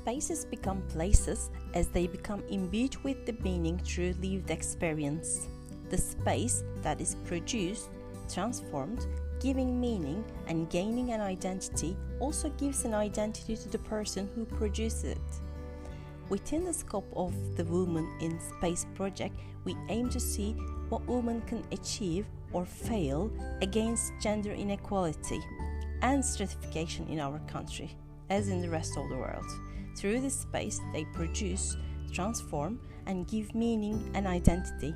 Spaces become places as they become imbued with the meaning through lived experience. The space that is produced, transformed, giving meaning and gaining an identity also gives an identity to the person who produces it. Within the scope of the Women in Space project, we aim to see what women can achieve or fail against gender inequality and stratification in our country, as in the rest of the world. Through this space, they produce, transform, and give meaning and identity.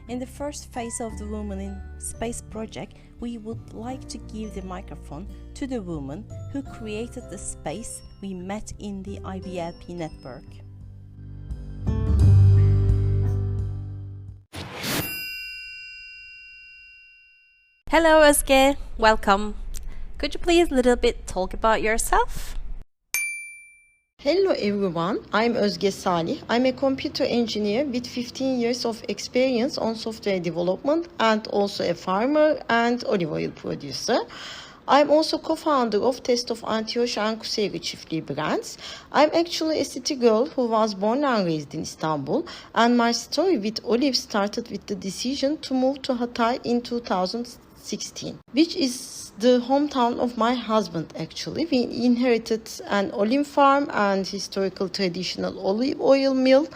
In the first phase of the Women in Space project, we would like to give the microphone to the woman who created the space we met in the IBLP network. Hello Özge, welcome. Could you please a little bit talk about yourself? Hello everyone, I'm Özge Salih. I'm a computer engineer with 15 years of experience on software development and also a farmer and olive oil producer. I'm also co-founder of Test of Antoch and Kuseyri Çiftliği brands. I'm actually a city girl who was born and raised in Istanbul, and my story with olive started with the decision to move to Hatay in 2016, which is the hometown of my husband actually. We inherited an olive farm and historical traditional olive oil mill,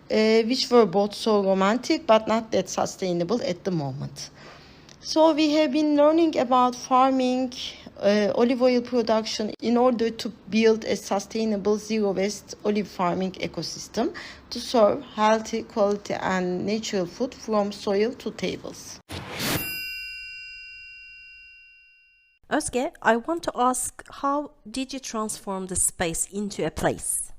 which were both so romantic but not that sustainable at the moment. So we have been learning about farming, olive oil production in order to build a sustainable zero-waste olive farming ecosystem to serve healthy, quality and natural food from soil to tables. Özge, I want to ask, how did you transform the space into a place?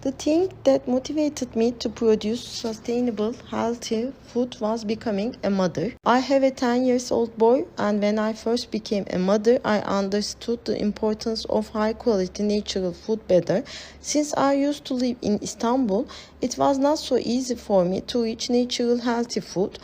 The thing that motivated me to produce sustainable, healthy food was becoming a mother. I have a 10-year-old boy, and when I first became a mother, I understood the importance of high-quality natural food better. Since I used to live in Istanbul, it was not so easy for me to reach natural, healthy food.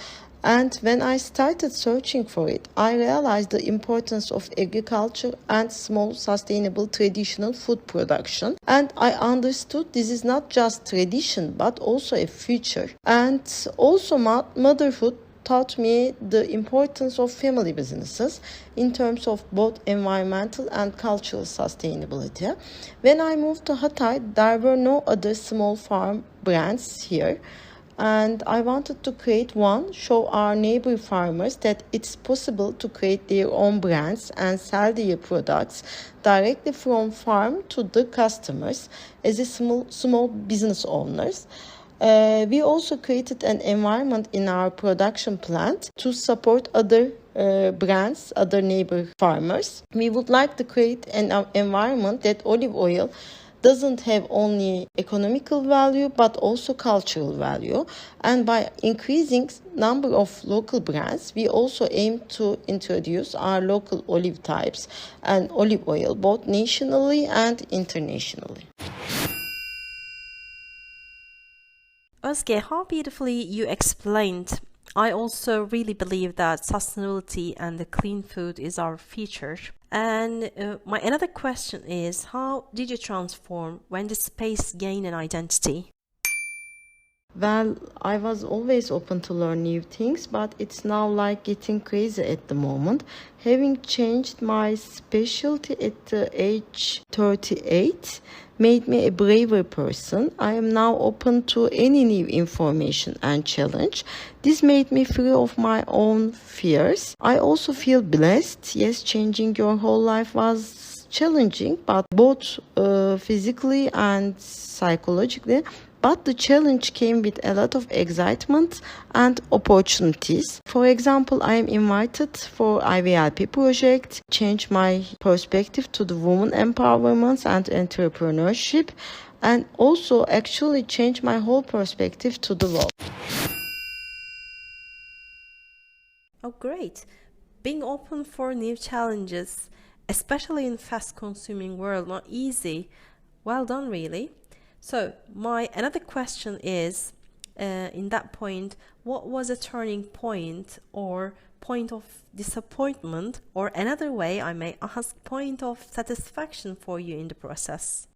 And when I started searching for it, I realized the importance of agriculture and small, sustainable, traditional food production. And I understood this is not just tradition, but also a future. And also motherhood taught me the importance of family businesses in terms of both environmental and cultural sustainability. When I moved to Hatay, there were no other small farm brands here. And I wanted to create one, show our neighbor farmers that it's possible to create their own brands and sell their products directly from farm to the customers as a small business owners. We also created an environment in our production plant to support other brands, other neighbor farmers. We would like to create an environment that olive oil doesn't have only economical value but also cultural value, and by increasing number of local brands we also aim to introduce our local olive types and olive oil both nationally and internationally. Özge, how beautifully you explained. I also really believe that sustainability and the clean food is our future. And my another question is, how did you transform when the space gained an identity? Well, I was always open to learn new things, but it's now like getting crazy at the moment. Having changed my specialty at the age 38 made me a braver person. I am now open to any new information and challenge. This made me free of my own fears. I also feel blessed. Yes, changing your whole life was challenging, but both physically and psychologically. But the challenge came with a lot of excitement and opportunities. For example, I am invited for IVLP project, change my perspective to the women empowerment and entrepreneurship, and also actually change my whole perspective to the world. Oh, great. Being open for new challenges, especially in fast-consuming world, not easy. Well done, really. So my another question is, in that point, what was a turning point or point of disappointment, or another way I may ask, point of satisfaction for you in the process?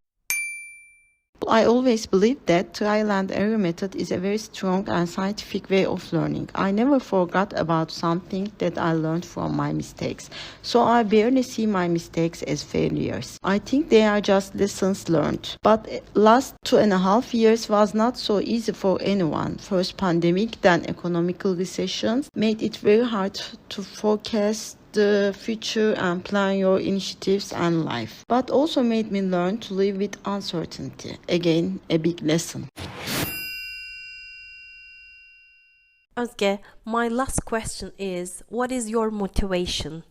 I always believed that trial and error method is a very strong and scientific way of learning. I never forgot about something that I learned from my mistakes. So I barely see my mistakes as failures. I think they are just lessons learned. But last 2.5 years was not so easy for anyone. First pandemic, then economical recessions made it very hard to forecast the future and plan your initiatives and life, but also made me learn to live with uncertainty. Again, a big lesson. Özge, my last question is, what is your motivation?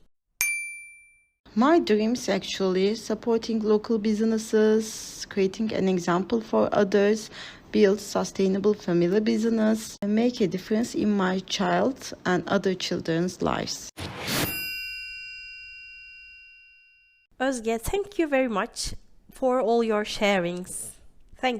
My dreams actually supporting local businesses, creating an example for others, build sustainable family business, and make a difference in my child and other children's lives. Özge, thank you very much for all your sharings. Thank you.